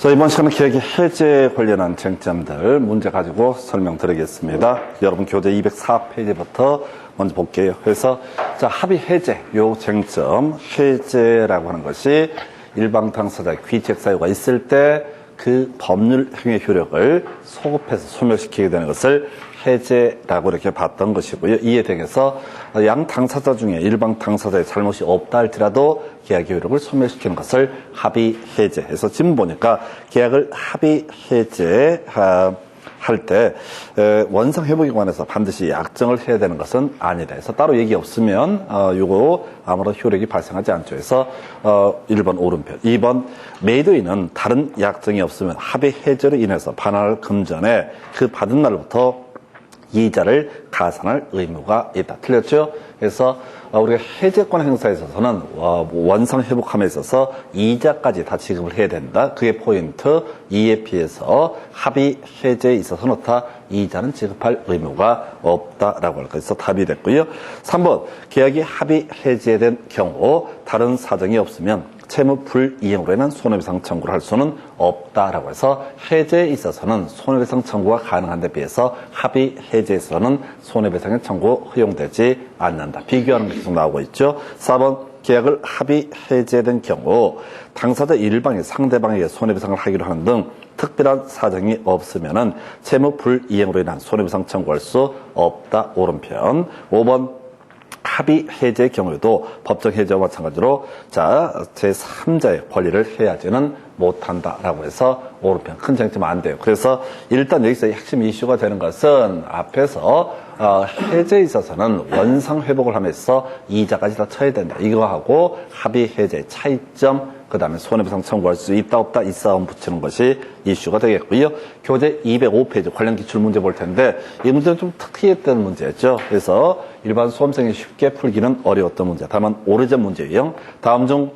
자, 이번 시간은 계약의 해제 관련한 쟁점들 문제 가지고 설명드리겠습니다. 여러분 교재 204페이지부터 먼저 볼게요. 그래서 자, 합의 해제 요 쟁점, 해제라고 하는 것이 일방 당사자의 귀책 사유가 있을 때 그 법률 행위 효력을 소급해서 소멸시키게 되는 것을 해제라고 이렇게 봤던 것이고요. 이에 대해서 양 당사자 중에 일방 당사자의 잘못이 없다 할지라도 계약의 효력을 소멸시키는 것을 합의 해제해서 지금 보니까 계약을 합의 해제 할 때 원상 회복에 관해서 반드시 약정을 해야 되는 것은 아니다. 해서 따로 얘기 없으면 요거 아무런 효력이 발생하지 않죠. 해서 1번 오른편, 2번 매도인은 다른 약정이 없으면 합의 해제로 인해서 반환을 금전에 그 받은 날부터 이자를 가산할 의무가 있다. 틀렸죠? 그래서 우리가 해제권 행사에 있어서는 원상 회복함에 있어서 이자까지 다 지급을 해야 된다. 그게 포인트. 이에 비해서 합의 해제에 있어서는 다 이자는 지급할 의무가 없다라고 할 것에서 답이 됐고요. 3번 계약이 합의 해제된 경우 다른 사정이 없으면 채무 불이행으로 인한 손해배상 청구를 할 수는 없다라고 해서 해제에 있어서는 손해배상 청구가 가능한 데 비해서 합의 해제에서는 손해배상의 청구 허용되지 않는다. 비교하는 게 계속 나오고 있죠. 4번 계약을 합의 해제된 경우 당사자 일방이 상대방에게 손해배상을 하기로 하는 등 특별한 사정이 없으면은 채무 불이행으로 인한 손해배상 청구할 수 없다. 오른편. 5번 합의 해제의 경우에도 법정 해제와 마찬가지로 제3자의 권리를 해야지는 못한다라고 해서 오른편 큰 쟁점 안 돼요. 그래서 일단 여기서 핵심 이슈가 되는 것은 앞에서 해제에 있어서는 원상 회복을 하면서 이자까지 다 쳐야 된다. 이거하고 합의 해제의 차이점, 그 다음에 손해배상 청구할 수 있다 없다 이 싸움 붙이는 것이 이슈가 되겠고요. 교재 205페이지 관련 기출문제 볼 텐데 이 문제는 좀 특이했던 문제였죠. 그래서 일반 수험생이 쉽게 풀기는 어려웠던 문제. 다만 오래전 문제 유형. 다음 중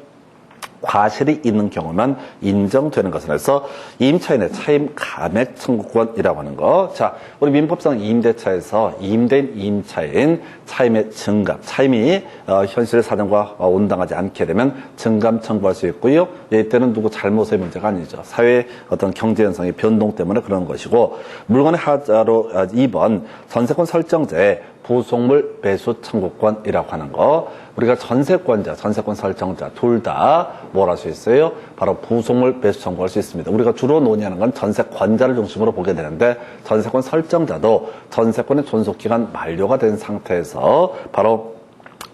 과실이 있는 경우만 인정되는 것을 해서 임차인의 차임 감액 청구권이라고 하는 거. 자, 우리 민법상 임대차에서 임대인 임차인 차임의 증감, 차임이 현실의 사정과 온당하지 않게 되면 증감 청구할 수 있고요. 이때는 누구 잘못의 문제가 아니죠. 사회의 어떤 경제 현상의 변동 때문에 그런 것이고, 물건의 하자로 2번 전세권 설정자의 부속물 매수 청구권이라고 하는 거. 우리가 전세권자, 전세권 설정자 둘 다 뭘 할 수 있어요? 바로 부속물 매수 청구할 수 있습니다. 우리가 주로 논의하는 건 전세권자를 중심으로 보게 되는데 전세권 설정자도 전세권의 존속기간 만료가 된 상태에서 바로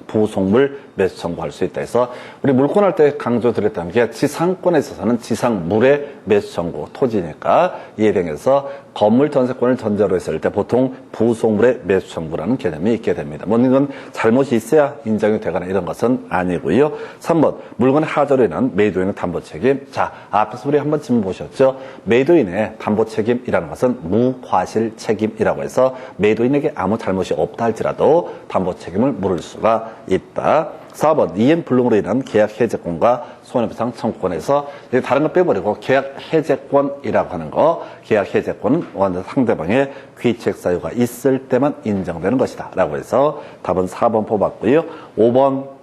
부속물 매수 청구할 수 있다 해서 우리 물권할 때 강조드렸다는 게 지상권에 있어서는 지상물의 매수 청구, 토지니까 이에 대해서 건물 전세권을 전제로 했을 때 보통 부속물의 매수 청구라는 개념이 있게 됩니다. 뭐 이건 잘못이 있어야 인정이 되거나 이런 것은 아니고요. 3번 물건의 하자로 인한 매도인의 담보 책임. 자, 앞에서 우리 한번 질문 보셨죠? 매도인의 담보 책임이라는 것은 무과실 책임이라고 해서 매도인에게 아무 잘못이 없다 할지라도 담보 책임을 물을 수가 있다. 4번 이행 불능으로 인한 계약 해제권과 손해배상 청구권에서 다른 거 빼버리고 계약 해제권이라고 하는 거, 계약 해제권은 완전 상대방의 귀책 사유가 있을 때만 인정되는 것이다 라고 해서 답은 4번 뽑았고요. 5번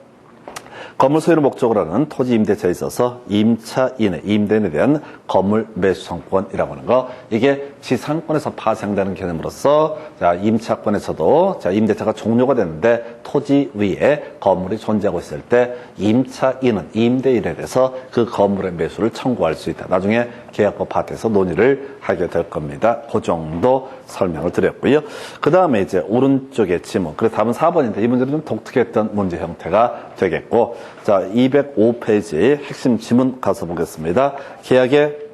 건물 소유를 목적으로 하는 토지 임대차에 있어서 임차인의 임대인에 대한 건물 매수 청구권이라고 하는 거, 이게 지상권에서 파생되는 개념으로서 임차권에서도 임대차가 종료가 됐는데 토지 위에 건물이 존재하고 있을 때 임차인은 임대인에 대해서 그 건물의 매수를 청구할 수 있다. 나중에 계약법 파트에서 논의를 하게 될 겁니다. 그 정도 설명을 드렸고요. 그 다음에 이제 오른쪽에 지문. 그래서 답은 4번인데 이 문제는 좀 독특했던 문제 형태가 되겠고, 자, 205페이지 핵심 지문 가서 보겠습니다. 계약의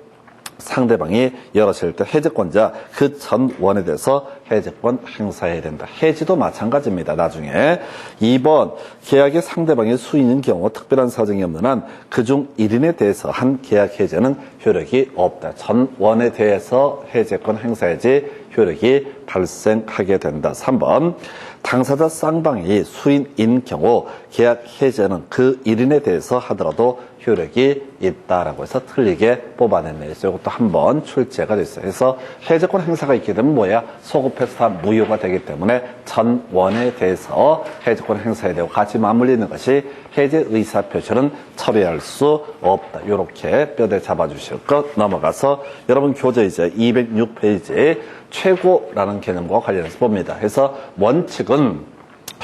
상대방이 열었을 때 해제권자 그 전원에 대해서 해제권 행사해야 된다. 해지도 마찬가지입니다. 나중에 2번 계약의 상대방이 수인인 경우 특별한 사정이 없는 한 그중 1인에 대해서 한 계약 해제는 효력이 없다. 전원에 대해서 해제권 행사해야지 효력이 발생하게 된다. 3번 당사자 쌍방이 수인인 경우 계약 해제는 그 1인에 대해서 하더라도 효력이 있다라고 해서 틀리게 뽑아냈네요. 이것도 한번 출제가 됐어요. 그래서 해제권 행사가 있게 되면 뭐야? 소급 소급해서 다 무효가 되기 때문에 전원에 대해서 해제권 행사해야 되고 같이 맞물리는 것이 해제 의사표시는 처리할 수 없다. 이렇게 뼈대 잡아주실 것. 넘어가서 여러분 교재 이제 206페이지에 최고라는 개념과 관련해서 봅니다. 그래서 원칙은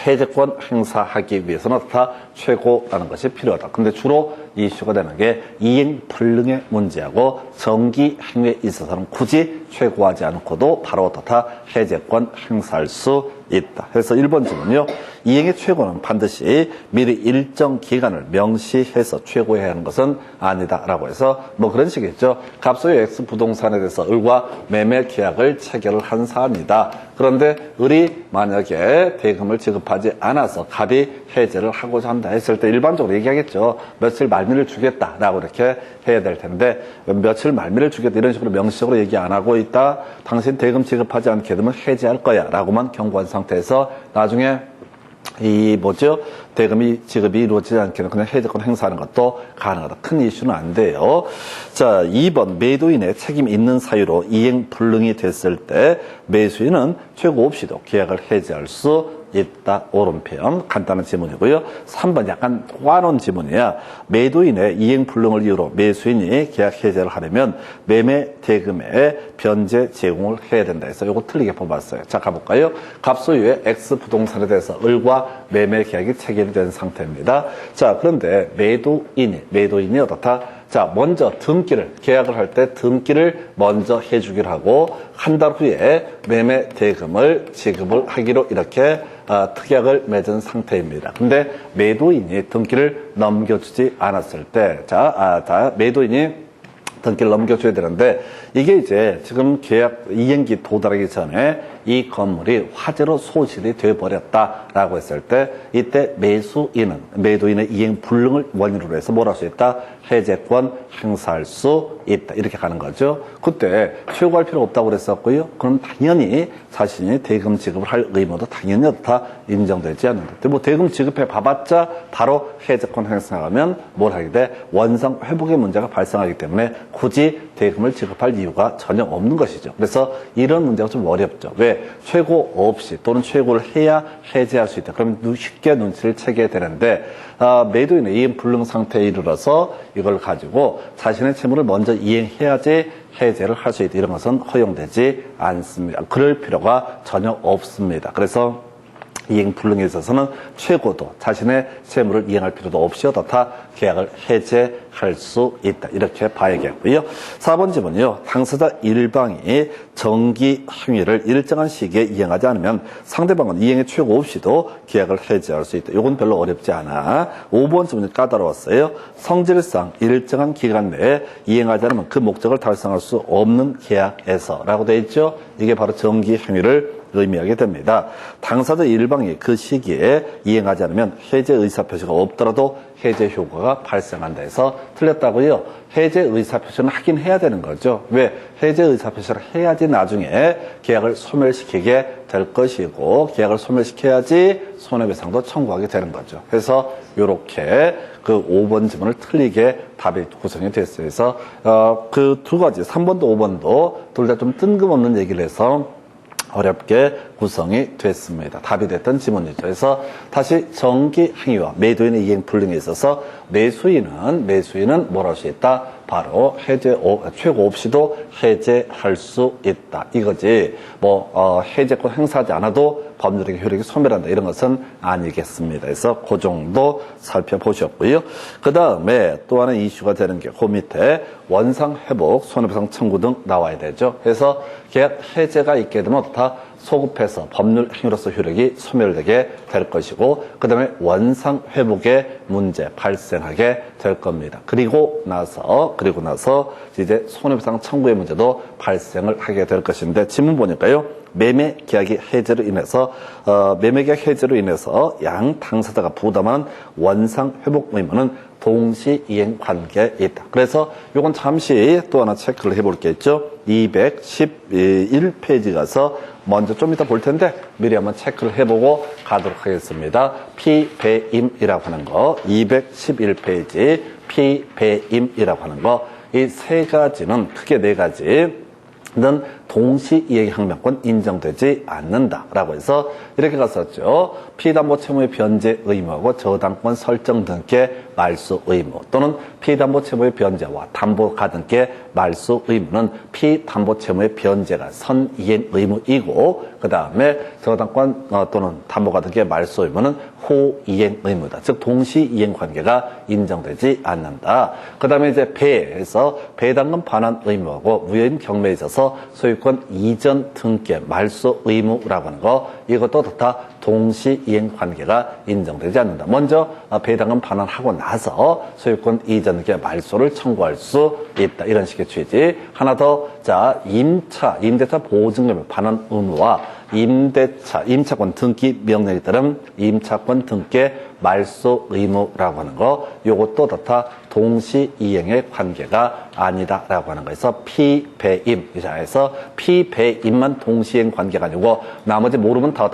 해제권 행사하기 위해서는 다 최고라는 것이 필요하다. 근데 주로 이슈가 되는 게 이행 불능의 문제하고 정기 행위에 있어서는 굳이 최고하지 않고도 바로 다 해제권 행사할 수 있다. 그래서 1번 질문은요. 이행의 최고는 반드시 미리 일정 기간을 명시해서 최고해야 하는 것은 아니다라고 해서 뭐 그런 식이겠죠. 갑소유 X 부동산에 대해서 을과 매매 계약을 체결을 한 사람이다. 그런데 을이 만약에 대금을 지급하지 않아서 갑이 해제를 하고자 한다 했을 때 일반적으로 얘기하겠죠. 며칠 말미를 주겠다라고 이렇게 해야 될 텐데 며칠 말미를 주겠다 이런 식으로 명시적으로 얘기 안 하고 있다. 당신 대금 지급하지 않게 되면 해제할 거야 라고만 경고한 상태에서 나중에 대금이 지급이 이루어지지 않게 되면 그냥 해제권 행사하는 것도 가능하다. 큰 이슈는 안 돼요. 자, 2번 매도인의 책임 있는 사유로 이행 불능이 됐을 때 매수인은 최고 없이도 계약을 해제할 수 있다. 옳은 표현. 간단한 지문이고요. 3번 약간 화놓은 지문이야. 매도인의 이행 불능을 이유로 매수인이 계약 해제를 하려면 매매 대금에 변제 제공을 해야 된다 해서 이거 틀리게 뽑았어요. 자, 가볼까요? 갑소유의 X 부동산에 대해서 을과 매매 계약이 체결된 상태입니다. 자, 그런데 매도인이 어떻다? 자, 먼저 계약을 할 때 등기를 먼저 해주기로 하고 한 달 후에 매매 대금을 지급을 하기로 이렇게 특약을 맺은 상태입니다. 근데 매도인이 등기를 넘겨주지 않았을 때, 매도인이 등기를 넘겨줘야 되는데 이게 이제 지금 계약 이행기 도달하기 전에 이 건물이 화재로 소실이 돼버렸다라고 했을 때 이때 매도인의 이행 불능을 원인으로 해서 뭘 할 수 있다? 해제권 행사할 수 있다. 이렇게 가는 거죠. 그때 최고할 필요 없다고 그랬었고요. 그럼 당연히 자신이 대금 지급을 할 의무도 당연히 다 인정되지 않는다. 근데 뭐 대금 지급해 봐봤자 바로 해제권 행사하면 뭘 하게 돼? 원상 회복의 문제가 발생하기 때문에 굳이 대금을 지급할 이유가 전혀 없는 것이죠. 그래서 이런 문제가 좀 어렵죠. 왜? 최고 없이 또는 최고를 해야 해제할 수 있다. 그러면 쉽게 눈치를 채게 되는데 매도인의 이행 불능 상태에 이르러서 이걸 가지고 자신의 채무를 먼저 이행해야지 해제를 할 수 있다. 이런 것은 허용되지 않습니다. 그럴 필요가 전혀 없습니다. 그래서 이행 불능에 있어서는 최고도 자신의 채무를 이행할 필요도 없이 다 계약을 해제할 수 있다. 이렇게 봐야겠고요. 4번 지문이요. 당사자 일방이 정기 행위를 일정한 시기에 이행하지 않으면 상대방은 이행의 최고 없이도 계약을 해제할 수 있다. 이건 별로 어렵지 않아. 5번 지문이 까다로웠어요. 성질상 일정한 기간 내에 이행하지 않으면 그 목적을 달성할 수 없는 계약에서 라고 되어 있죠. 이게 바로 정기 행위를 의미하게 됩니다. 당사자 일방이 그 시기에 이행하지 않으면 해제 의사표시가 없더라도 해제 효과가 발생한다 해서 틀렸다고요. 해제 의사표시는 하긴 해야 되는 거죠. 왜? 해제 의사표시를 해야지 나중에 계약을 소멸시키게 될 것이고 계약을 소멸시켜야지 손해배상도 청구하게 되는 거죠. 그래서 이렇게 그 5번 지문을 틀리게 답이 구성이 됐어요. 그래서 그 두 가지 3번도 5번도 둘 다 좀 뜬금없는 얘기를 해서 어렵게 구성이 됐습니다. 답이 됐던 지문이죠. 그래서 다시 정기 행위와 매도인의 이행 불능에 있어서 매수인은 뭘 할 수 있다? 바로 최고 없이도 해제할 수 있다. 이거지. 해제권 행사하지 않아도 법률의 효력이 소멸한다. 이런 것은 아니겠습니다. 그래서 그 정도 살펴보셨고요. 그 다음에 또 하나 이슈가 되는 게 그 밑에 원상회복, 손해배상 청구 등 나와야 되죠. 그래서 계약 해제가 있게 되면 다 소급해서 법률 행위로서 효력이 소멸되게 될 것이고 그 다음에 원상회복의 문제 발생하게 될 겁니다. 그리고 나서 이제 손해배상 청구의 문제도 발생을 하게 될 것인데 지문 보니까요. 매매계약 해제로 인해서 양 당사자가 부담하는 원상회복 의무는 동시이행 관계에 있다. 그래서 이건 잠시 또 하나 체크를 해볼 게 있죠. 211페이지 가서 먼저 좀 이따 볼 텐데 미리 한번 체크를 해보고 가도록 하겠습니다. 피배임이라고 하는 거 211페이지 피배임이라고 하는 거 이 세 가지는 크게 네 가지는 동시이행 항명권 인정되지 않는다라고 해서 이렇게 갔었죠. 피담보 채무의 변제 의무하고 저당권 설정 등께 말소 의무 또는 피담보 채무의 변제와 담보 가등께 말소 의무는 피담보 채무의 변제가 선이행 의무이고 그 다음에 저당권 또는 담보 가등께 말소 의무는 후이행 의무다. 즉 동시이행 관계가 인정되지 않는다. 그 다음에 이제 배에서 배당금 반환 의무하고 무효인 경매에 있어서 소유권 이전 등께 말소 의무라고 하는 거 이것도 다 동시이행 관계가 인정되지 않는다. 먼저 배당금 반환하고 나서 소유권 이전 등께 말소를 청구할 수 있다. 이런 식의 취지. 하나 더, 자, 임대차 보증금의 반환 의무와 임차권 등기 명령에 따른 임차권 등께 말소 의무라고 하는 거 요것도 다 동시이행의 관계가 아니다라고 하는 거에서 피배임 자에서 피배임만 동시이행 관계가 아니고 나머지 모르면 다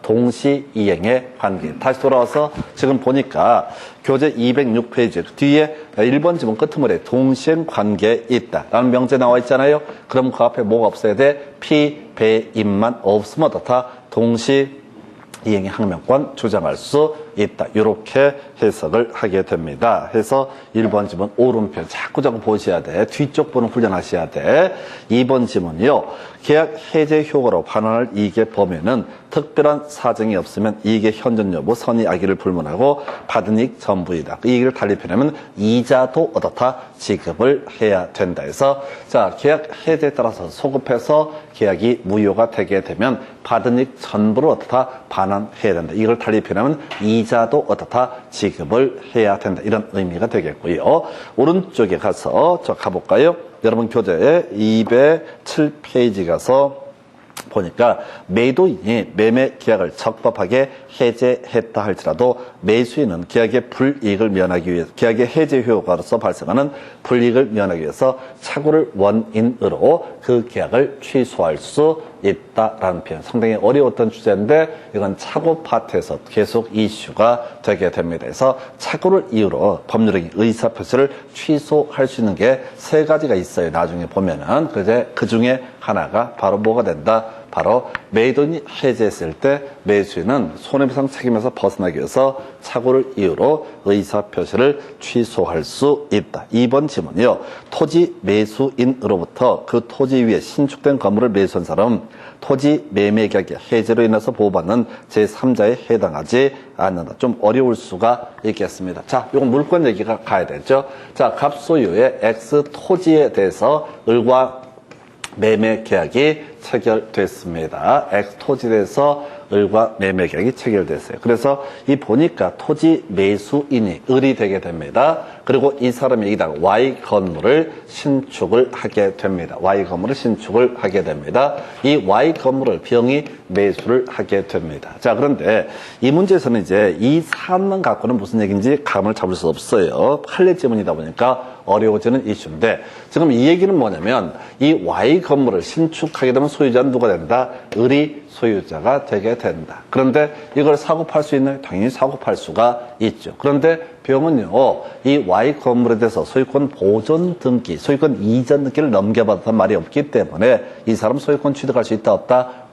동시이행의 관계. 다시 돌아와서 지금 보니까 교재 206페이지 뒤에 1번 지문 끄트머리에 동시이행 관계에 있다라는 명제 나와 있잖아요. 그럼 그 앞에 뭐가 없어야 돼? 피배임만 없으면 다 동시이행의 항명권 주장할 수 있다. 이렇게 해석을 하게 됩니다. 해서 1번 지문 오른편 자꾸 보셔야 돼. 뒤쪽 부분 훈련하셔야 돼. 2번 지문이요. 계약 해제 효과로 반환할 이익의 범위는 특별한 사정이 없으면 이익의 현존 여부, 선의 악의를 불문하고 받은 이익 전부이다. 이 이익을 달리 표현하면 이자도 어떻다 지급을 해야 된다. 해서 자 계약 해제에 따라서 소급해서 계약이 무효가 되게 되면 받은 이익 전부를 어떻다 반환해야 된다. 이걸 달리 표현하면 이자도 어떻다 지급을 해야 된다. 이런 의미가 되겠고요. 오른쪽에 가서 가볼까요? 여러분 교재 207페이지 가서 보니까 매도인이 매매 계약을 적법하게 해제했다 할지라도 매수인은 계약의 불이익을 면하기 위해서 계약의 해제 효과로서 발생하는 불이익을 면하기 위해서 착오를 원인으로 그 계약을 취소할 수 있다라는 표현. 상당히 어려웠던 주제인데 이건 착오 파트에서 계속 이슈가 되게 됩니다. 그래서 착오를 이유로 법률적인 의사표시를 취소할 수 있는 게 세 가지가 있어요. 나중에 보면은 그 중에 하나가 바로 뭐가 된다? 바로 매도인이 해제했을 때 매수인은 손해배상 책임에서 벗어나기 위해서 착오를 이유로 의사표시를 취소할 수 있다. 2번 지문이요. 토지 매수인으로부터 그 토지 위에 신축된 건물을 매수한 사람은 토지 매매 계약의 해제로 인해서 보호받는 제3자에 해당하지 않는다. 좀 어려울 수가 있겠습니다. 자, 이건 물권 얘기가 가야 되죠. 자, 갑소유의 X 토지에 대해서 을과 매매 계약이 체결됐습니다. X 토지에 대해서 을과 매매 계약이 체결됐어요. 그래서 이 보니까 토지 매수인이 을이 되게 됩니다. 그리고 이 사람이 여기다가 Y 건물을 신축을 하게 됩니다. Y 건물을 신축을 하게 됩니다. 이 Y 건물을 B형이 매수를 하게 됩니다. 자, 그런데 이 문제에서는 이제 이 사안만 갖고는 무슨 얘기인지 감을 잡을 수 없어요. 판례 지문이다 보니까 어려워지는 이슈인데 지금 이 얘기는 뭐냐면 이 Y 건물을 신축하게 되면 소유자는 누가 된다? 을이 소유자가 되게 된다. 그런데 이걸 사고 팔 수 있나요? 당연히 사고 팔 수가 있죠. 그런데 병은요, 이 Y 건물에 대해서 소유권 보존 등기, 소유권 이전 등기를 넘겨받았단 말이 없기 때문에 이 사람 소유권 취득할 수 있다, 없다?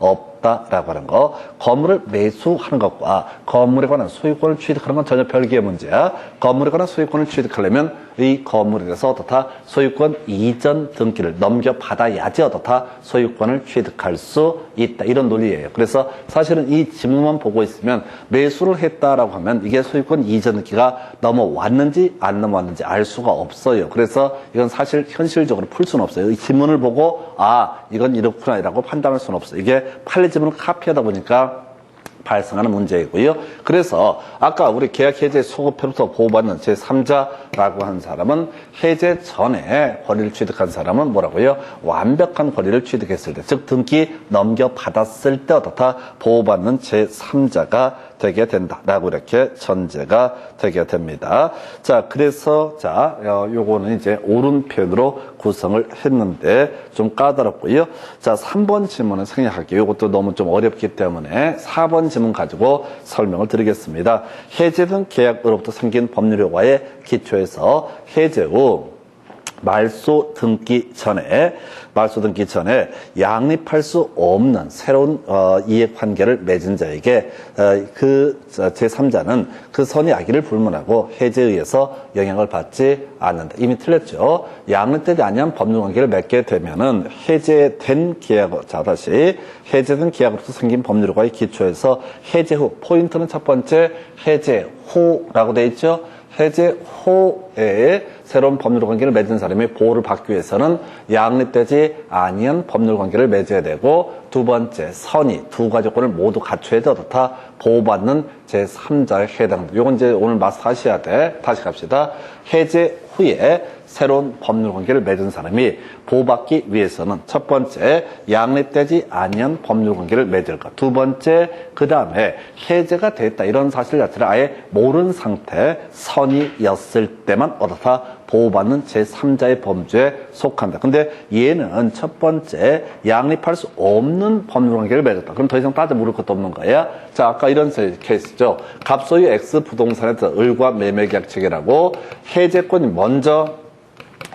없다라고 하는 거. 건물을 매수하는 것과 건물에 관한 소유권을 취득하는 건 전혀 별개의 문제야. 건물에 관한 소유권을 취득하려면 이 건물에 대해서 어떻다? 소유권 이전 등기를 넘겨받아야지 어떻다? 소유권을 취득할 수 있다. 이런 논리예요. 그래서 사실은 이 지문만 보고 있으면 매수를 했다라고 하면 이게 소유권 이전 등기가 넘어왔는지 안 넘어왔는지 알 수가 없어요. 그래서 이건 사실 현실적으로 풀 수는 없어요. 이 지문을 보고 이건 이렇구나 라고 판단할 수는 없어요. 이게 판례 지문을 카피하다 보니까 발생하는 문제이고요. 그래서 아까 우리 계약 해제 소급회로부터 보호받는 제3자라고 한 사람은 해제 전에 권리를 취득한 사람은 뭐라고요? 완벽한 권리를 취득했을 때, 즉 등기 넘겨받았을 때 어떻다? 보호받는 제3자가 되게 된다라고 이렇게 전제가 되게 됩니다. 자, 그래서 요거는 이제 오른편으로 구성을 했는데 좀 까다롭고요. 자, 3번 지문은 생략할게요. 요것도 너무 좀 어렵기 때문에 4번 지문 가지고 설명을 드리겠습니다. 해제된 계약으로부터 생긴 법률 효과의 기초에서 해제 후 말소 등기 전에 양립할 수 없는 새로운 이해관계를 맺은 자에게 그 제3자는 그 선의 악의를 불문하고 해제에 의해서 영향을 받지 않는다. 이미 틀렸죠. 양립되지 아니한 법률관계를 맺게 되면은 해제된 계약, 자 다시 해제된 계약으로서 생긴 법률과의 기초에서 해제 후, 포인트는 첫 번째 해제 후라고 돼 있죠. 해제 후에 새로운 법률관계를 맺은 사람이 보호를 받기 위해서는 양립되지 아니한 법률관계를 맺어야 되고, 두 번째 선의 두 가지 조건을 모두 갖춰야지 어떻다 보호받는 제3자에 해당한다. 요건 이제 오늘 마스터 하셔야 돼. 다시 갑시다. 해제 후에 새로운 법률관계를 맺은 사람이 보호받기 위해서는 첫 번째 양립되지 아니한 법률관계를 맺을 것, 두 번째 그 다음에 해제가 됐다 이런 사실 자체를 아예 모르는 상태 선의였을 때만 어떻다 보호받는 제3자의 범주에 속한다. 근데 얘는 첫 번째 양립할 수 없는 법률관계를 맺었다. 그럼 더 이상 따져 물을 것도 없는 거야. 자, 아까 이런 케이스죠. 갑소유 X 부동산에서 을과 매매계약 체결하고 해제권이 먼저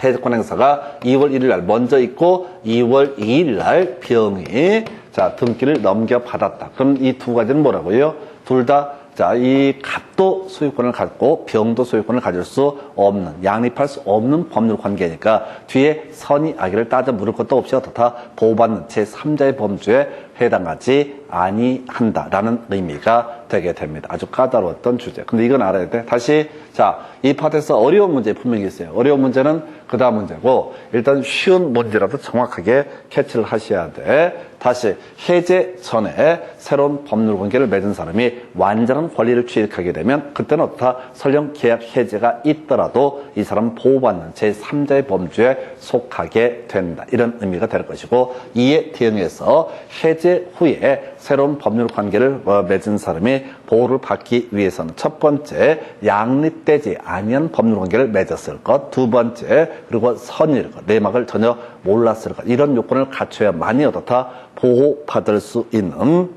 해제권 행사가 2월 1일 날 먼저 있고 2월 2일 날 병이 자 등기를 넘겨받았다. 그럼 이 두 가지는 뭐라고요? 둘 다 자, 이 갑도 소유권을 갖고 병도 소유권을 가질 수 없는, 양립할 수 없는 법률 관계니까 뒤에 선의 악의를 따져 물을 것도 없이 어떻다 보호받는 제3자의 범주에 해당하지 아니한다라는 의미가 되게 됩니다. 아주 까다로웠던 주제. 근데 이건 알아야 돼. 다시 자, 이 파트에서 어려운 문제 분명히 있어요. 어려운 문제는 그 다음 문제고, 일단 쉬운 문제라도 정확하게 캐치를 하셔야 돼. 다시 해제 전에 새로운 법률관계를 맺은 사람이 완전한 권리를 취득하게 되면 그때는 어떻다 설령 계약 해제가 있더라도 이 사람은 보호받는 제3자의 범주에 속하게 된다. 이런 의미가 될 것이고, 이에 대응해서 해제 후에 새로운 법률관계를 맺은 사람이 보호를 받기 위해서는 첫 번째 양립되지 아니한 법률관계를 맺었을 것, 두 번째 그리고 선의일 것, 내막을 전혀 몰랐을 것, 이런 요건을 갖춰야만이 어떻다 보호받을 수 있는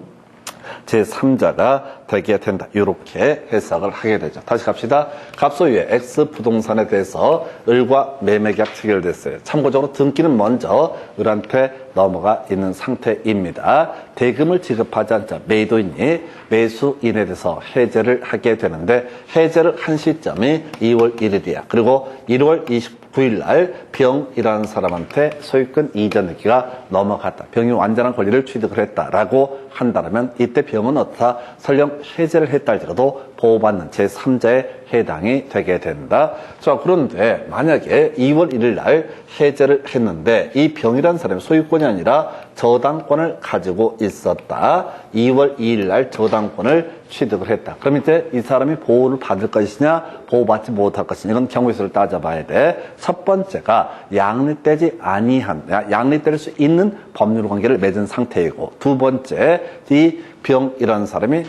제3자가 되게 된다. 이렇게 해석을 하게 되죠. 다시 갑시다. 갑소유의 X 부동산에 대해서 을과 매매계약 체결됐어요. 참고적으로 등기는 먼저 을한테 넘어가 있는 상태입니다. 대금을 지급하지 않자 매도인이 매수인에 대해서 해제를 하게 되는데, 해제를 한 시점이 2월 1일이야. 그리고 1월 29일 날 병이라는 사람한테 소유권 이전 등기가 넘어갔다. 병이 완전한 권리를 취득을 했다라고 한다면 이때 병은 어떻다 설령 해제를 했다 할지라도 보호받는 제3자에 해당이 되게 된다. 자, 그런데 만약에 2월 1일 날 해제를 했는데 이 병이라는 사람이 소유권이 아니라 저당권을 가지고 있었다. 2월 2일 날 저당권을 취득을 했다. 그럼 이제 이 사람이 보호를 받을 것이냐 보호받지 못할 것이냐, 이건 경우의 수를 따져봐야 돼. 첫 번째가 양립되지 아니한, 양립될 수 있는 법률관계를 맺은 상태이고, 두 번째 이 병이라는 사람이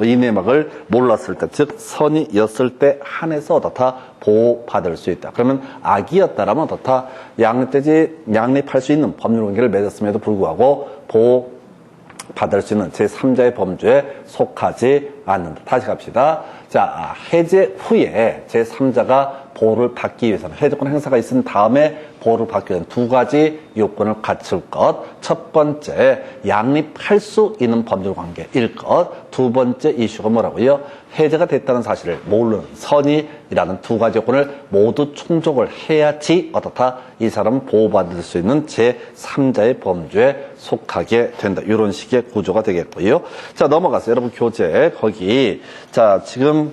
이 내막을 몰랐을 때, 즉 선의였을 때 한해서 어떻다 보호받을 수 있다. 그러면 악이었다라면 어떻다 양립할 수 있는 법률관계를 맺었음에도 불구하고 보호받을 수 있는 제3자의 범주에 속하지 않는다. 다시 갑시다. 자, 해제 후에 제3자가 보호를 받기 위해서는 해제권 행사가 있은 다음에 보호를 받기 위해서는 두 가지 요건을 갖출 것. 첫 번째, 양립할 수 있는 법률관계일 것. 두 번째 이슈가 뭐라고요? 해제가 됐다는 사실을 모르는 선의라는 두 가지 요건을 모두 충족을 해야지 어떻다 이 사람은 보호받을 수 있는 제3자의 범주에 속하게 된다. 이런 식의 구조가 되겠고요. 자, 넘어가서 여러분 교재 거기 자 지금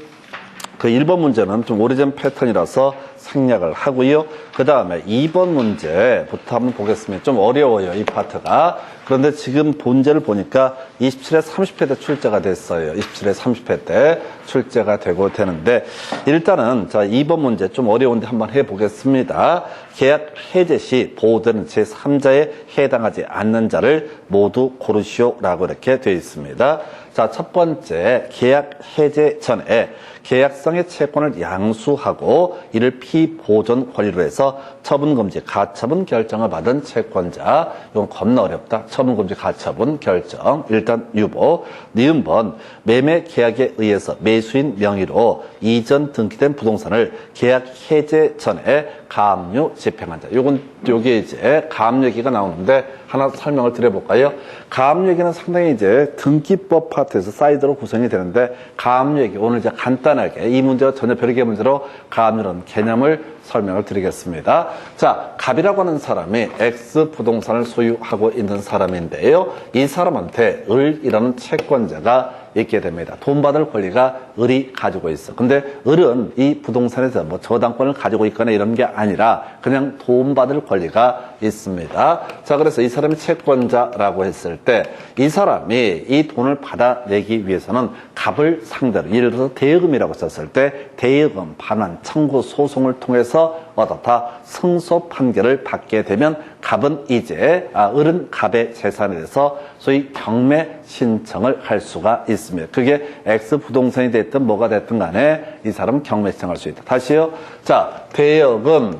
그 1번 문제는 좀 오래전 패턴이라서 생략을 하고요. 그 다음에 2번 문제부터 한번 보겠습니다. 좀 어려워요, 이 파트가. 그런데 지금 본제를 보니까 27회 30회 때 출제가 됐어요. 27회 30회 때 출제가 되고 되는데, 일단은 자 2번 문제 좀 어려운데 한번 해보겠습니다. 계약 해제 시 보호되는 제3자에 해당하지 않는 자를 모두 고르시오라고 이렇게 되어 있습니다. 자, 첫 번째, 계약 해제 전에 계약성의 채권을 양수하고 이를 피보존 권리로 해서 처분금지, 가처분 결정을 받은 채권자. 이건 겁나 어렵다. 처분금지, 가처분 결정. 일단 유보. 니은번, 매매 계약에 의해서 매수인 명의로 이전 등기된 부동산을 계약 해제 전에 가압류 집행한 자. 요게 이제 가압류 얘기가 나오는데 하나 설명을 드려볼까요? 가압류 얘기는 상당히 이제 등기법 파트에서 사이드로 구성이 되는데 가압류 얘기 오늘 이제 간단하게 이 문제와 전혀 별개의 문제로 가압류라는 개념을 설명을 드리겠습니다. 자, 갑이라고 하는 사람이 X 부동산을 소유하고 있는 사람인데요. 이 사람한테 을이라는 채권자가 있게 됩니다. 돈 받을 권리가 을이 가지고 있어. 근데 을은 이 부동산에서 뭐 저당권을 가지고 있거나 이런 게 아니라 그냥 돈 받을 권리가 있습니다. 자, 그래서 이 사람이 채권자라고 했을 때 이 사람이 이 돈을 받아내기 위해서는 갑을 상대로 예를 들어서 대여금이라고 썼을 때 대여금, 반환, 청구, 소송을 통해서 어떻다 승소 판결을 받게 되면 갑은 이제 을은 갑의 재산에 대해서 소위 경매 신청을 할 수가 있습니다. 그게 X 부동산이 됐든 뭐가 됐든 간에 이 사람은 경매 신청할 수 있다. 다시요. 자, 대여금,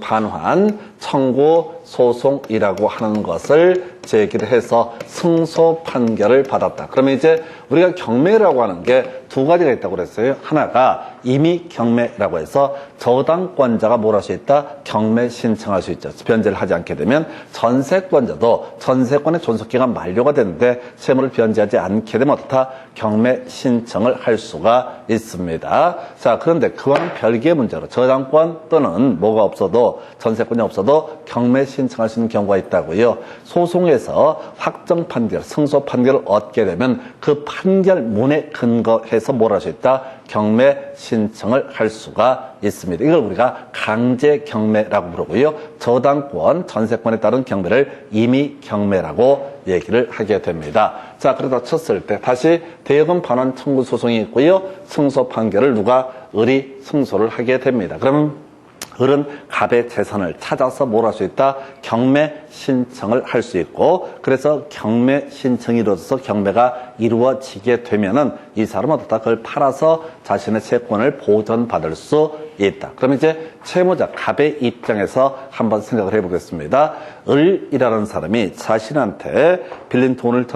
반환, 청구, 소송이라고 하는 것을 제기를 해서 승소 판결을 받았다. 그러면 이제 우리가 경매라고 하는 게 두 가지가 있다고 그랬어요. 하나가 임의 경매라고 해서 저당권자가 뭘 할 수 있다? 경매 신청할 수 있죠. 변제를 하지 않게 되면 전세권자도 전세권의 존속기간 만료가 되는데 채무를 변제하지 않게 되면 어떻다? 경매 신청을 할 수가 있습니다. 자, 그런데 그와는 별개의 문제로 저당권 또는 뭐가 없어도 전세권이 없어도 경매 신청할 수 있는 경우가 있다고요. 소송에서 확정 판결, 승소 판결을 얻게 되면 그 판결문에 근거해서 뭘 할 수 있다? 경매 신청을 할 수가 있습니다. 이걸 우리가 강제 경매라고 부르고요. 저당권, 전세권에 따른 경매를 임의 경매라고 얘기를 하게 됩니다. 자, 그러다 쳤을 때 다시 대여금 반환 청구 소송이 있고요. 승소 판결을 누가 을이 승소를 하게 됩니다. 그러면 을은 갑의 재산을 찾아서 뭘 할 수 있다? 경매 신청을 할 수 있고, 그래서 경매 신청이 이루어져서 경매가 이루어지게 되면은 이 사람은 어떻다? 그걸 팔아서 자신의 채권을 보전받을 수 있다. 그러면 이제 채무자 갑의 입장에서 한번 생각을 해보겠습니다. 을이라는 사람이 자신한테 빌린 돈을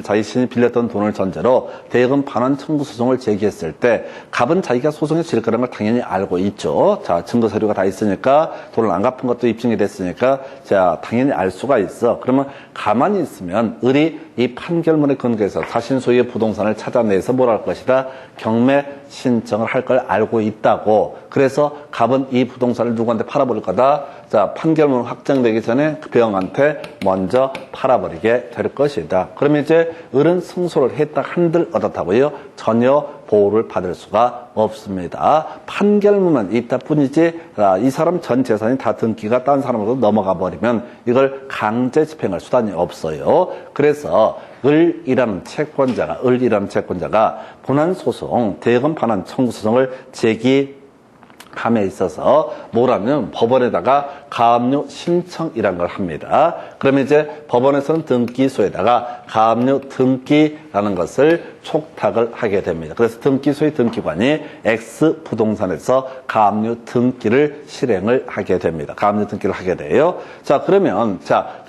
자신이 빌렸던 돈을 전제로 대여금 반환 청구 소송을 제기했을 때 갑은 자기가 소송에 질 거라는 걸 당연히 알고 있죠. 자, 증거 서류가 다 있으니까 돈을 안 갚은 것도 입증이 됐으니까 자, 당연히 알 수가 있어. 그러면 가만히 있으면 을이 이 판결문에 근거해서 자신 소유의 부동산을 찾아내서 뭘 할 것이다? 경매 신청을 할 걸 알고 있다고. 그래서 갑은 이 부동산을 누구한테 팔아버릴 거다? 자, 판결문 확정되기 전에 그 병한테 먼저 팔아버리게 될 것이다. 그러면 이제 을은 승소를 했다 한들 어떻다고요? 전혀 보호를 받을 수가 없습니다. 판결문만 있다 뿐이지 이 사람 전 재산이 다 등기가 딴 사람으로 넘어가 버리면 이걸 강제 집행할 수단이 없어요. 그래서 을이라는 채권자가 본안소송, 대여금 반환 청구 소송을 제기함에 있어서 뭐라면 법원에다가 가압류 신청이라는 걸 합니다. 그러면 이제 법원에서는 등기소에다가 가압류 등기라는 것을 촉탁을 하게 됩니다. 그래서 등기소의 등기관이 X 부동산에서 가압류 등기를 실행을 하게 됩니다. 가압류 등기를 하게 돼요. 자, 그러면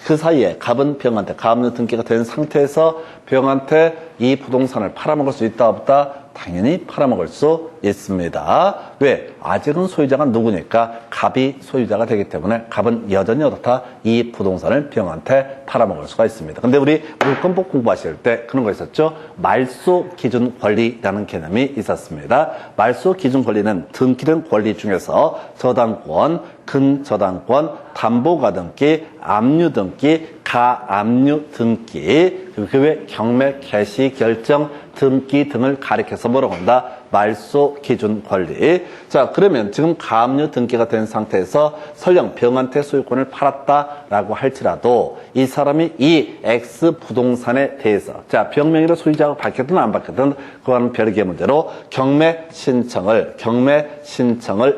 그 사이에 갑은 병한테 가압류 등기가 된 상태에서 병한테 이 부동산을 팔아먹을 수 있다 없다? 당연히 팔아먹을 수 있습니다. 왜? 아직은 소유자가 누구니까 갑이 소유자가 되기 때문에 갑은 여전히 어떻다? 이 부동산을 병한테 팔아먹을 수가 있습니다. 근데 우리 물권법 공부하실 때 그런 거 있었죠? 말소 기준 권리라는 개념이 있었습니다. 말소 기준 권리는 등기된 권리 중에서 저당권, 근저당권, 담보가등기, 압류 등기, 가압류 등기, 그 외 경매 개시 결정 등기 등을 가리켜서 뭐라고 한다? 말소 기준 권리. 자, 그러면 지금 가압류 등기가 된 상태에서 설령 병한테 소유권을 팔았다라고 할지라도 이 사람이 이 X 부동산에 대해서 병 명의로 소유자가 바뀌었든 안 바뀌었든 그거는 별개의 문제로 경매 신청을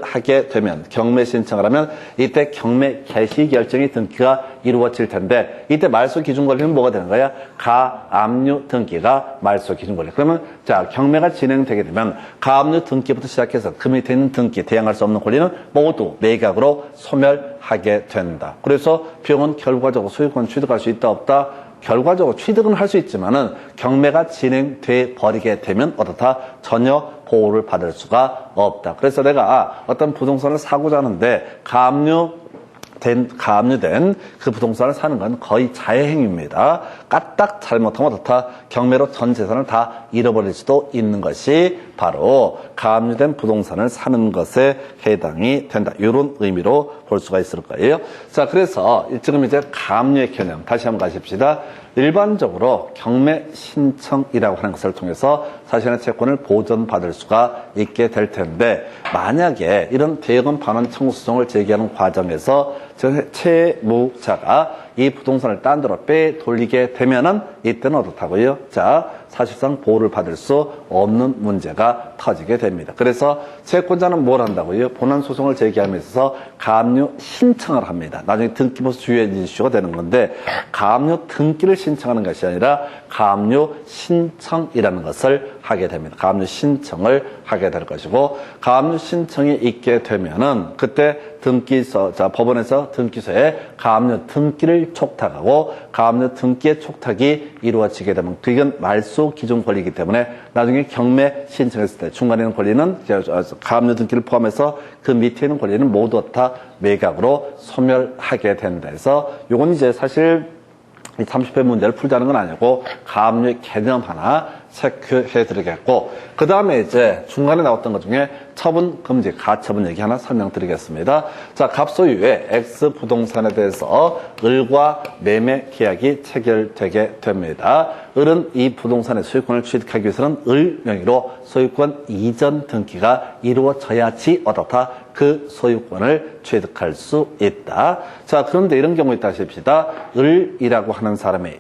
하게 되면 경매 신청을 하면 이때 경매 개시 결정이 등기가 이루어질 텐데 이때 말소 기준 권리는 뭐가 되는 거야? 가압류 등기가 말소 기준 권리. 그러면 자, 경매가 진행되게 되면 가압류 등기부터 시작해서 그 밑에 있는 등기, 대항할 수 없는 권리는 모두 매각으로 소멸하게 된다. 그래서 비용은 결과적으로 소유권 취득할 수 있다 없다? 결과적으로 취득은 할 수 있지만은 경매가 진행돼 버리게 되면 어떻다? 전혀 보호를 받을 수가 없다. 그래서 내가 어떤 부동산을 사고자 하는데 가압류된 그 부동산을 사는 건 거의 자해행위입니다. 까딱 잘못하면 어떻다? 경매로 전 재산을 다 잃어버릴 수도 있는 것이 바로 가압류된 부동산을 사는 것에 해당이 된다. 이런 의미로 볼 수가 있을 거예요. 자, 그래서 지금 이제 가압류의 개념 다시 한번 가십시다. 일반적으로 경매 신청이라고 하는 것을 통해서 자신의 채권을 보전받을 수가 있게 될 텐데 만약에 이런 대여금 반환 청구 소송을 제기하는 과정에서 채무자가 이 부동산을 딴 데로 빼돌리게 되면은 이때는 어떻다고요? 자, 사실상 보호를 받을 수 없는 문제가 터지게 됩니다. 그래서 채권자는 뭘 한다고요? 본안 소송을 제기함에 있어서 가압류 신청을 합니다. 나중에 등기부서 주요한 이슈가 되는 건데 가압류 등기를 신청하는 것이 아니라 가압류 신청이라는 것을 하게 됩니다. 가압류 신청을 하게 될 것이고 가압류 신청이 있게 되면은 그때 등기소, 자, 법원에서 등기소에 가압류 등기를 촉탁하고 가압류 등기의 촉탁이 이루어지게 되면 그건 말소 기준 권리이기 때문에 나중에 경매 신청했을 때 중간에 있는 권리는 가압류 등기를 포함해서 그 밑에 있는 권리는 모두 다 매각으로 소멸하게 된다 해서 요건 이제 사실 이 30회 문제를 풀자는 건 아니고 가압류의 개념 하나 체크해 드리겠고 그 다음에 이제 중간에 나왔던 것 중에 처분 금지 가처분 얘기 하나 설명드리겠습니다. 자, 갑소유의 X 부동산에 대해서 을과 매매 계약이 체결되게 됩니다. 을은 이 부동산의 소유권을 취득하기 위해서는 을 명의로 소유권 이전 등기가 이루어져야지 어떻다? 그 소유권을 취득할 수 있다. 자, 그런데 이런 경우 있다 하십시다. 을이라고 하는 사람이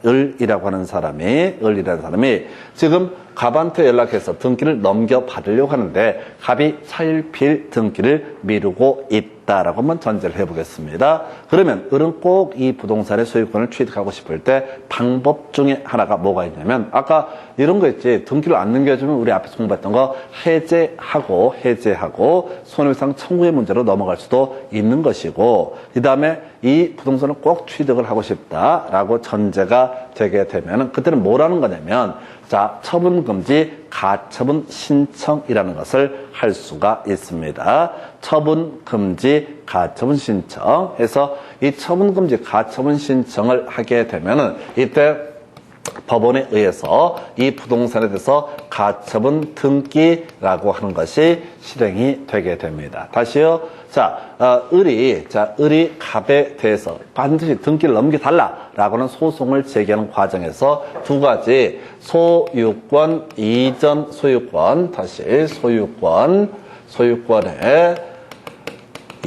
지금 갑한테 연락해서 등기를 넘겨받으려고 하는데 갑이 차일피일 등기를 미루고 있다라고 한번 전제를 해보겠습니다. 그러면 을은 꼭 이 부동산의 소유권을 취득하고 싶을 때 방법 중에 하나가 뭐가 있냐면 아까 이런 거 있지. 등기를 안 넘겨주면 우리 앞에서 공부했던 거 해제하고 손해배상 청구의 문제로 넘어갈 수도 있는 것이고 그 다음에 이 부동산을 꼭 취득을 하고 싶다라고 전제가 되게 되면은 그때는 뭐라는 거냐면 자, 처분금지 가처분 신청이라는 것을 할 수가 있습니다. 처분금지 가처분 신청 해서 이 처분금지 가처분 신청을 하게 되면은 이때 법원에 의해서 이 부동산에 대해서 가처분 등기라고 하는 것이 실행이 되게 됩니다. 다시요. 자, 을이 갑에 대해서 반드시 등기를 넘겨달라라고 하는 소송을 제기하는 과정에서 두 가지 소유권 이전 소유권 소유권의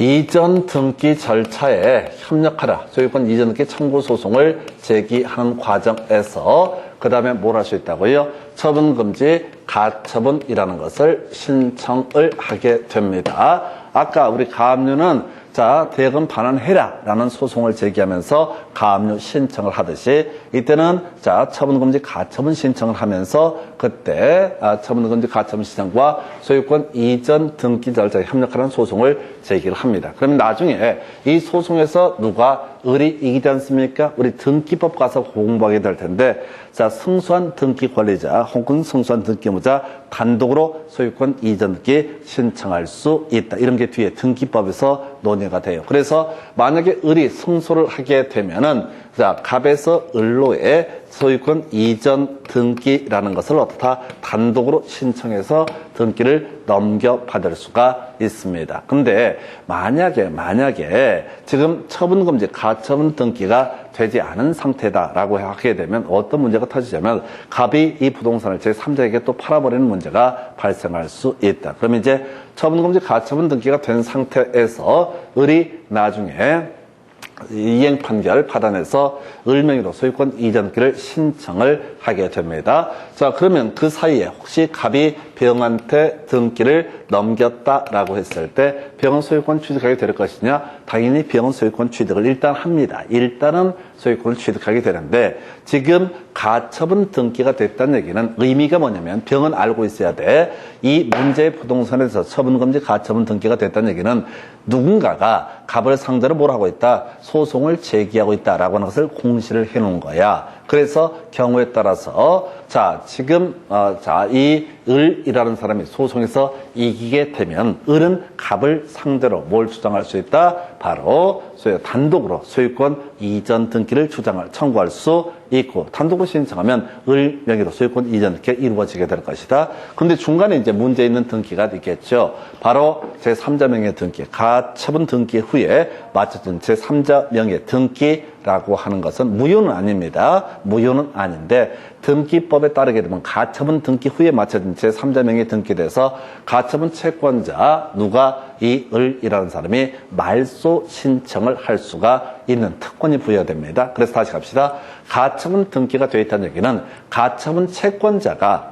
이전 등기 절차에 협력하라. 소유권 이전 등기 청구 소송을 제기하는 과정에서 그 다음에 뭘 할 수 있다고요? 처분금지 가처분이라는 것을 신청을 하게 됩니다. 아까 우리 가압류는 자, 대금 반환해라 라는 소송을 제기하면서 가압류 신청을 하듯이 이때는 자, 처분금지 가처분 신청을 하면서 그때 처분금지 가처분 신청과 소유권 이전 등기 절차에 협력하는 소송을 제기를 합니다. 그러면 나중에 이 소송에서 누가 을이 이기지 않습니까? 우리 등기법 가서 공부하게 될 텐데 자, 승소한 등기 권리자 혹은 승소한 등기무자 단독으로 소유권 이전 등기 신청할 수 있다. 이런 게 뒤에 등기법에서 논의가 돼요. 그래서 만약에 을이 승소를 하게 되면은 자, 갑에서 을로의 소유권 이전 등기라는 것을 어떻다? 단독으로 신청해서 등기를 넘겨받을 수가 있습니다. 근데 만약에 지금 처분금지 가처분 등기가 되지 않은 상태다라고 하게 되면 어떤 문제가 터지냐면 갑이 이 부동산을 제3자에게 또 팔아버리는 문제가 발생할 수 있다. 그러면 이제 처분금지 가처분 등기가 된 상태에서 을이 나중에 이행 판결 받아내서 을명의로 소유권 이전기를 신청을 하게 됩니다. 자, 그러면 그 사이에 혹시 갑이 병한테 등기를 넘겼다라고 했을 때 병은 소유권 취득하게 될 것이냐? 당연히 병은 소유권 취득을 일단 합니다. 일단은 소유권을 취득하게 되는데 지금 가처분 등기가 됐다는 얘기는 의미가 뭐냐면 병은 알고 있어야 돼. 이 문제의 부동산에서 처분금지 가처분 등기가 됐다는 얘기는 누군가가 갑을 상대로 뭘 하고 있다? 소송을 제기하고 있다라고 하는 것을 공시를 해놓은 거야. 그래서 경우에 따라서 자 지금 이 을이라는 사람이 소송에서 이기게 되면 을은 갑을 상대로 뭘 주장할 수 있다? 바로 단독으로 소유권 이전 등기를 청구할 수 있고 단독으로 신청하면 을 명의로 소유권 이전 등기가 이루어지게 될 것이다. 그런데 중간에 이제 문제 있는 등기가 있겠죠. 바로 제3자 명의 등기, 가처분 등기 후에 마쳐진 제3자 명의 등기라고 하는 것은 무효는 아닙니다. 무효는 아닌데 등기법에 따르게 되면 가처분 등기 후에 마쳐진 제3자 명의 등기돼서 가처분 채권자 누가 이 을이라는 사람이 말소 신청을 할 수가 있는 특권이 부여됩니다. 그래서 다시 갑시다. 가처분 등기가 되어 있다는 얘기는 가처분 채권자가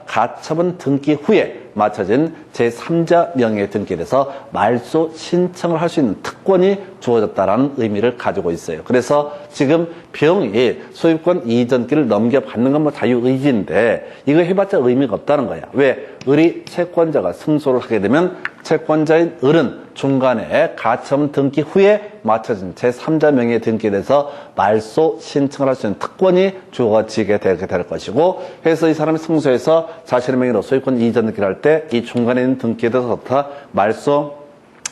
가처분 등기 후에 마쳐진 제3자 명의의 등기에서 말소 신청을 할 수 있는 특권이 주어졌다라는 의미를 가지고 있어요. 그래서 지금 병이 소유권 이전기를 넘겨받는 건 뭐 자유의지인데 이거 해봤자 의미가 없다는 거야. 왜? 을이 채권자가 승소를 하게 되면 채권자인 을은 중간에 가처분 등기 후에 마쳐진 제3자 명의의 등기에 대해서 말소 신청을 할 수 있는 특권이 주어지게 될 것이고 그래서 이 사람이 승소해서 자신의 명의로 소유권 이전 등기를 할 때 이 중간에 있는 등기에 대해서 말소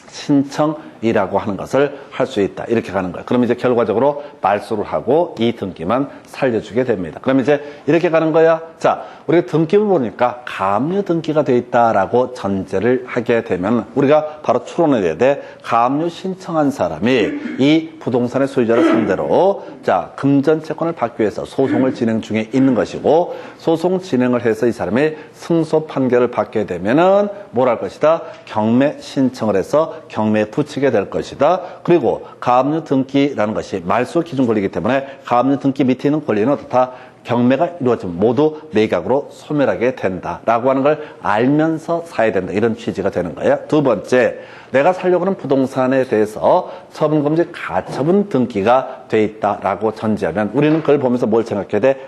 신청이라고 하는 것을 할 수 있다. 이렇게 가는 거예요. 그럼 이제 결과적으로 말소를 하고 이 등기만 살려주게 됩니다. 그럼 이제 이렇게 가는 거야. 자, 우리가 등기를 보니까 가압류 등기가 되어 있다라고 전제를 하게 되면 우리가 바로 추론해야 돼. 가압류 신청한 사람이 이 부동산의 소유자를 상대로 자, 금전 채권을 받기 위해서 소송을 진행 중에 있는 것이고 소송 진행을 해서 이 사람이 승소 판결을 받게 되면은 뭘 할 것이다? 경매 신청을 해서 경매에 붙이게 될 것이다. 그리고 가압류 등기라는 것이 말소 기준 권리이기 때문에 가압류 등기 밑에 있는 권리는 어떻다? 경매가 이루어지면 모두 매각으로 소멸하게 된다라고 하는 걸 알면서 사야 된다. 이런 취지가 되는 거예요. 두 번째, 내가 살려고 하는 부동산에 대해서 처분금지 가처분 등기가 돼 있다라고 전제하면 우리는 그걸 보면서 뭘 생각해야 돼?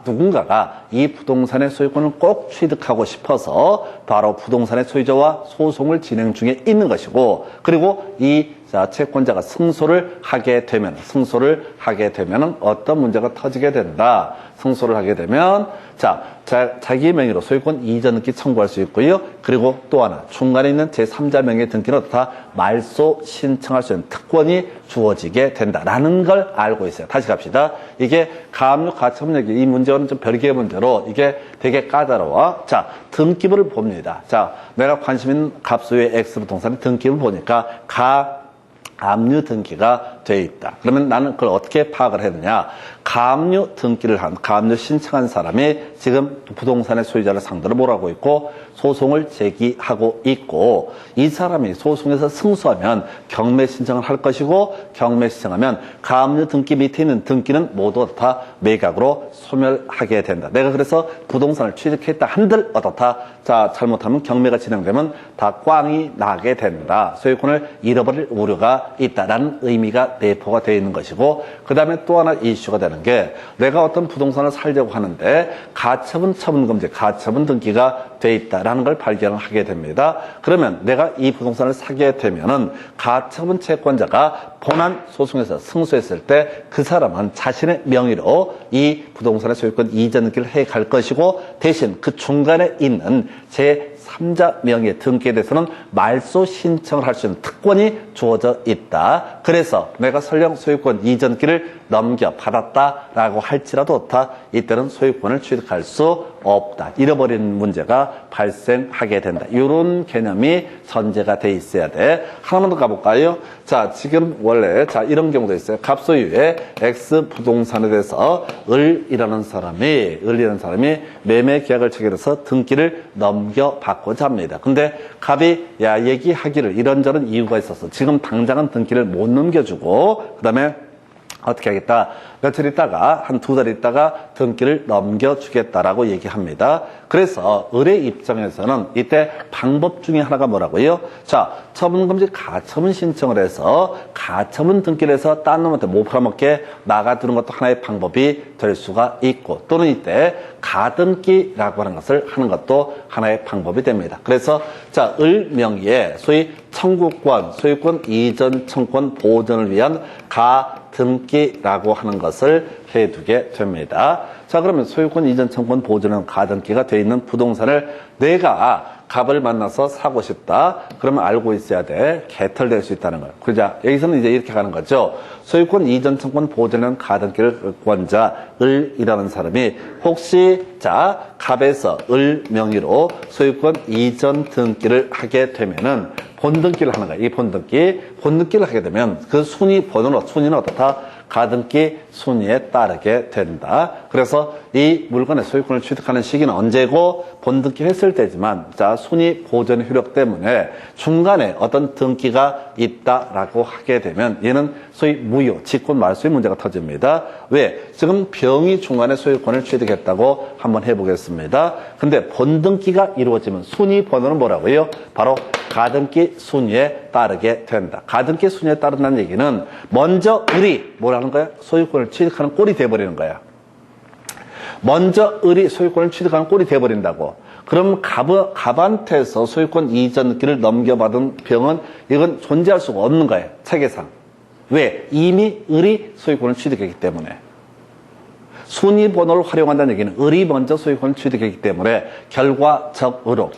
누군가가 이 부동산의 소유권을 꼭 취득하고 싶어서 바로 부동산의 소유자와 소송을 진행 중에 있는 것이고 그리고 이 채권자가 승소를 하게 되면 어떤 문제가 터지게 된다. 승소를 하게 되면 자기 명의로 소유권 이전 등기 청구할 수 있고요. 그리고 또 하나 중간에 있는 제3자 명의 등기는 다 말소 신청할 수 있는 특권이 주어지게 된다라는 걸 알고 있어요. 다시 갑시다. 이게 가압류 가처분 얘기 이 문제와는 좀 별개의 문제로 이게 되게 까다로워. 자, 등기부를 봅니다. 자, 내가 관심 있는 갑소유의 X 부동산의 등기부를 보니까 가압류 등기가 돼 있다. 그러면 나는 그걸 어떻게 파악을 해야 되냐? 가압류 가압류 신청한 사람이 지금 부동산의 소유자를 상대로 뭘 하고 있고 소송을 제기하고 있고 이 사람이 소송에서 승소하면 경매 신청을 할 것이고 경매 신청하면 가압류 등기 밑에 있는 등기는 모두 다 매각으로 소멸하게 된다. 내가 그래서 부동산을 취득했다 한들 어떻다? 자, 잘못하면 경매가 진행되면 다 꽝이 나게 된다. 소유권을 잃어버릴 우려가 있다라는 의미가 내포가 되어 있는 것이고 그 다음에 또 하나 이슈가 되는 게 내가 어떤 부동산을 살려고 하는데 가처분 처분금지 가처분 등기가 돼 있다라는 걸 발견을 하게 됩니다. 그러면 내가 이 부동산을 사게 되면은 가처분 채권자가 본안 소송에서 승소했을 때 그 사람은 자신의 명의로 이 부동산의 소유권 이전 등기를 해 갈 것이고 대신 그 중간에 있는 제3자 명의 등기에 대해서는 말소 신청을 할 수 있는 특권이 주어져 있다. 그래서 내가 설령 소유권 이전 등기를 넘겨받았다라고 할지라도 이때는 소유권을 취득할 수 없다. 잃어버리는 문제가 발생하게 된다. 이런 개념이 전제가 돼 있어야 돼. 하나만 더 가볼까요? 자, 지금 원래 이런 경우도 있어요. 갑소유의 X 부동산에 대해서 을이라는 사람이 매매 계약을 체결해서 등기를 넘겨받고자 합니다. 근데 갑이 얘기하기를 이런저런 이유가 있어서 지금 당장은 등기를 못 넘겨주고 그다음에 어떻게 하겠다? 며칠 있다가 한 2달 있다가 등기를 넘겨주겠다라고 얘기합니다. 그래서 을의 입장에서는 이때 방법 중에 하나가 뭐라고요? 자, 처분금지 가처분 신청을 해서 가처분 등기를 해서 딴 놈한테 못 팔아먹게 나가두는 것도 하나의 방법이 될 수가 있고, 또는 이때 가등기라고 하는 것을 하는 것도 하나의 방법이 됩니다. 그래서 자, 을 명의의 소위 청구권, 소유권 이전 청구권 보전을 위한 가등기라고 하는 것을 해두게 됩니다. 자, 그러면 소유권 이전 청구권 보전은 가등기가 되어 있는 부동산을 내가 갑을 만나서 사고 싶다. 그러면 알고 있어야 돼. 개털될 수 있다는 거예요. 그죠? 여기서는 이제 이렇게 가는 거죠. 소유권 이전 청구권 보전은 가등기를 권자 을이라는 사람이 혹시 자 갑에서 을 명의로 소유권 이전 등기를 하게 되면은 본등기를 하는 거예요. 이 본등기를 하게 되면 그 순위 번호로 순위는 어떻다? 가등기 순위에 따르게 된다. 그래서 이 물건의 소유권을 취득하는 시기는 언제고 본등기 했을 때지만 자 순위 보전 효력 때문에 중간에 어떤 등기가 있다라고 하게 되면 얘는 소위 무효, 직권 말소의 문제가 터집니다. 왜? 지금 병이 중간에 소유권을 취득했다고 한번 해보겠습니다. 근데 본등기가 이루어지면 순위 번호는 뭐라고요? 바로 가등기 순위에 따르게 된다. 가등기 순위에 따른다는 얘기는 먼저 을이 뭐라는 거야? 소유권을 취득하는 꼴이 돼버리는 거야. 먼저 을이 소유권을 취득하는 꼴이 돼버린다고. 그럼 갑한테서 소유권 이전기를 넘겨받은 병은 이건 존재할 수가 없는 거예요. 체계상. 왜? 이미 을이 소유권을 취득했기 때문에. 순위 번호를 활용한다는 얘기는 을이 먼저 소유권을 취득했기 때문에 결과적으로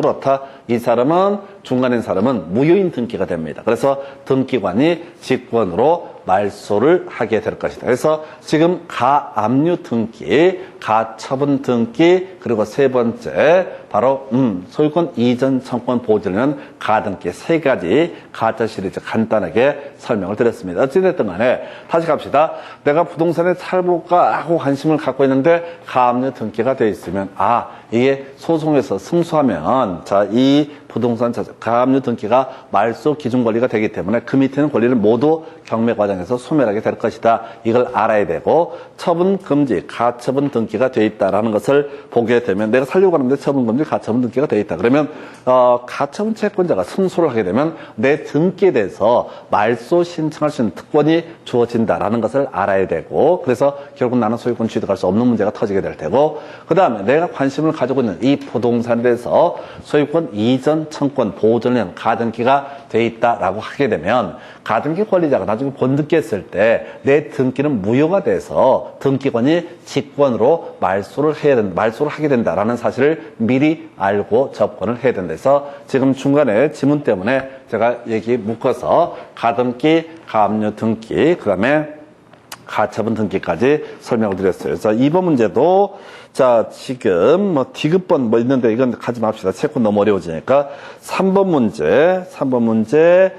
어떻다? 이 사람은 중간에 있는 사람은 무효인 등기가 됩니다. 그래서 등기관이 직권으로 말소를 하게 될 것이다. 그래서 지금 가압류 등기, 가처분 등기, 그리고 세 번째 바로 소유권 이전 청구권 보전은 가등기 세 가지 가짜 시리즈 간단하게 설명을 드렸습니다. 어찌됐든 간에 다시 갑시다. 내가 부동산에 살볼까 하고 관심을 갖고 있는데 가압류 등기가 되어 있으면 이게 소송에서 승소하면 자, 이 부동산 가압류 등기가 말소 기준 권리가 되기 때문에 그 밑에는 권리를 모두 경매 과정에서 소멸하게 될 것이다. 이걸 알아야 되고 처분 금지, 가처분 등기가 되어 있다라는 것을 보게 되면 내가 살려고 하는데 처분 금지, 가처분 등기가 되어 있다. 그러면 가처분 채권자가 승소를 하게 되면 내 등기에 대해서 말소 신청할 수 있는 특권이 주어진다라는 것을 알아야 되고 그래서 결국 나는 소유권 취득할 수 없는 문제가 터지게 될 테고 그 다음에 내가 관심을 가지고 있는 이 부동산에 대해서 소유권 이전 청구권 보전을 위한 가등기가 돼 있다라고 하게 되면 가등기 권리자가 나중에 본등기 했을 때 내 등기는 무효가 돼서 등기권이 직권으로 말소를 하게 된다라는 사실을 미리 알고 접근을 해야 된다. 해서 지금 중간에 지문 때문에 제가 얘기 묶어서 가등기, 가압류 등기, 그 다음에 가처분 등기까지 설명을 드렸어요. 자, 2번 문제도, 자, 지금, 디귿번 있는데 이건 가지 맙시다. 채권 너무 어려워지니까. 3번 문제,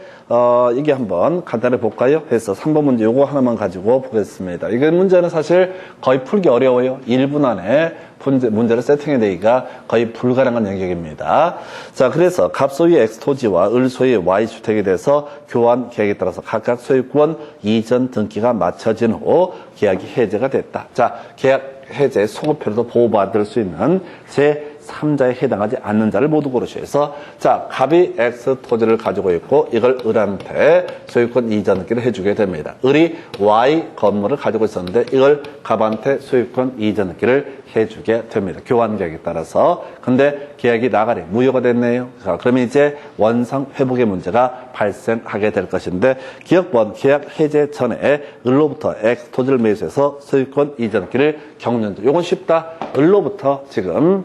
이게 한번 간단히 볼까요? 해서 3번 문제 요거 하나만 가지고 보겠습니다. 이게 문제는 사실 거의 풀기 어려워요. 1분 안에 문제를 세팅해내기가 거의 불가능한 영역입니다. 자, 그래서 갑 소유의 X토지와 을 소유의 Y주택에 대해서 교환 계약에 따라서 각각 소유권 이전 등기가 마쳐진 후 계약이 해제가 됐다. 자, 계약 해제 소급표로도 보호받을 수 있는 제3자에 해당하지 않는 자를 모두 고르시오. 해서 자, 갑이 X 토지를 가지고 있고 이걸 을한테 소유권 이전 등기를 해주게 됩니다. 을이 Y 건물을 가지고 있었는데 이걸 갑한테 소유권 이전 등기를 해주게 됩니다. 교환 계약에 따라서. 근데 계약이 나가리 무효가 됐네요. 자, 그러면 이제 원상 회복의 문제가 발생하게 될 것인데 기억번 계약 해제 전에 을로부터 X 토지를 매수해서 소유권 이전 등기를 경륜. 요건 쉽다. 을로부터 지금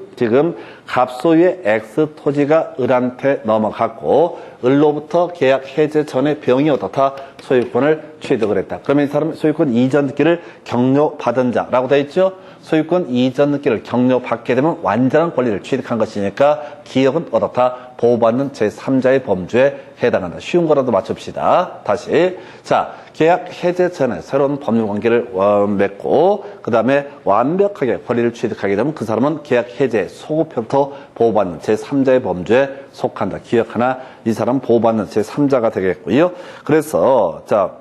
갑소유의 X 토지가 을한테 넘어갔고 을로부터 계약 해제 전에 병이 어떻다? 소유권을 취득을 했다. 그러면 이 사람은 소유권 이전 등기를 격려받은 자라고 되어 있죠? 소유권 이전 등기를 격려받게 되면 완전한 권리를 취득한 것이니까 기억은 어떻다? 보호받는 제3자의 범주에 해당한다. 쉬운 거라도 맞춥시다. 다시. 자, 계약 해제 전에 새로운 법률 관계를 맺고 그 다음에 완벽하게 권리를 취득하게 되면 그 사람은 계약 해제 소급표부터 보호받는 제3자의 범주에 속한다. 기억 하나. 이 사람 보호받는 제3자가 되겠고요. 그래서 자,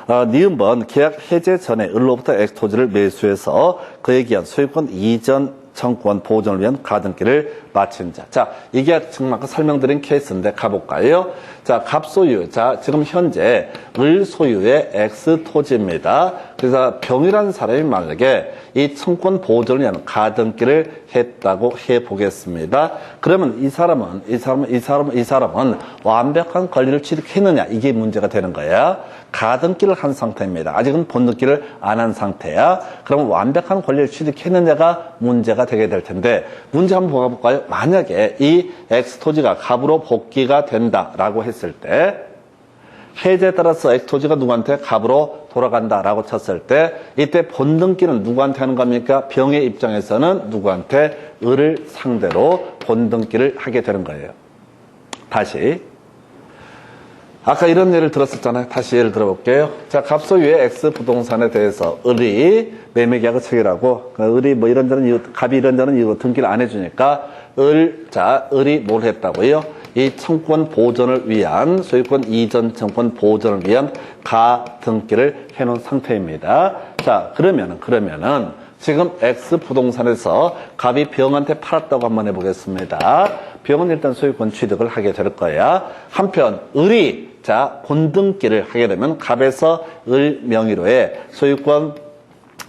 니은번 계약 해제 전에 을로부터 X토지를 매수해서 그에 기한 소유권 이전 청구권 보존을 위한 가등기를 마친 자. 자, 이게 지금 아까 설명드린 케이스인데 가볼까요? 자, 갑소유. 자, 지금 현재 을 소유의 X 토지입니다. 그래서 병이라는 사람이 만약에 이 청구권 보존을 위한 가등기를 했다고 해보겠습니다. 그러면 이 사람은 완벽한 권리를 취득했느냐? 이게 문제가 되는 거야. 가등기를 한 상태입니다. 아직은 본등기를 안 한 상태야. 그러면 완벽한 권리를 취득했느냐가 문제가 되게 될 텐데, 문제 한번 보아볼까요? 만약에 이 X토지가 갑으로 복귀가 된다라고 했을 때, 해제에 따라서 X토지가 누구한테 갑으로 돌아간다라고 쳤을 때, 이때 본등기는 누구한테 하는 겁니까? 병의 입장에서는 누구한테? 을을 상대로 본등기를 하게 되는 거예요. 다시. 아까 이런 예를 들었었잖아요. 다시 예를 들어볼게요. 자, 갑소유의 X 부동산에 대해서 을이 매매계약을 체결하고, 을이 뭐 이런저런 이유, 갑이 이런저런 이유로 등기를 안 해주니까, 을이 뭘 했다고요? 이 청구권 보존을 위한, 소유권 이전 청구권 보존을 위한 가등기를 해놓은 상태입니다. 자, 그러면은, 지금 X 부동산에서 갑이 병한테 팔았다고 한번 해보겠습니다. 병은 일단 소유권 취득을 하게 될 거야. 한편, 을이, 자, 본등기를 하게 되면 갑에서 을 명의로의 소유권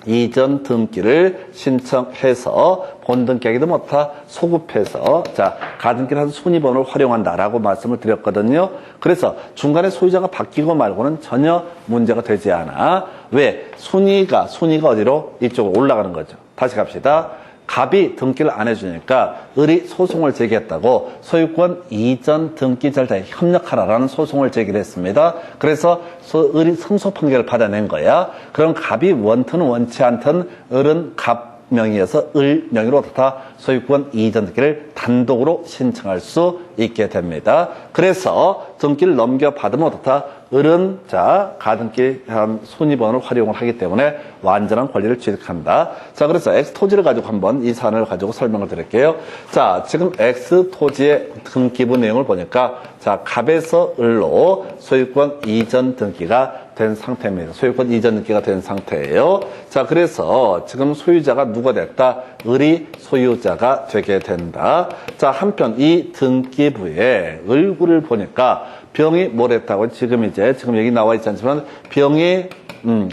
이전 등기를 신청해서 본등기하기도 못하 소급해서 자 가등기를 한 순위번호를 활용한다라고 말씀을 드렸거든요. 그래서 중간에 소유자가 바뀌고 말고는 전혀 문제가 되지 않아. 왜? 순위가 어디로? 이쪽으로 올라가는 거죠. 다시 갑시다. 갑이 등기를 안 해주니까 을이 소송을 제기했다고 소유권 이전 등기 절차에 협력하라라는 소송을 제기를 했습니다. 그래서 을이 승소 판결을 받아낸 거야. 그럼 갑이 원든 원치 않든 을은 갑 명의에서 을 명의로 다 소유권 이전 등기를 단독으로 신청할 수 있게 됩니다. 그래서 등기를 넘겨받으면 어떻다? 을은 자 가등기 한 순위번호를 활용을 하기 때문에 완전한 권리를 취득한다. 자, 그래서 X 토지를 가지고 한번 이 사안을 가지고 설명을 드릴게요. 자, 지금 X 토지의 등기부 내용을 보니까 자 갑에서 을로 소유권 이전 등기가 된 상태입니다. 소유권 이전 등기가 된 상태예요. 자, 그래서 지금 소유자가 누가 됐다? 을이 소유자가 되게 된다. 자, 한편 이 등기부의 을구를 보니까 병이 뭘 했다고? 지금 여기 나와 있지 않지만 병이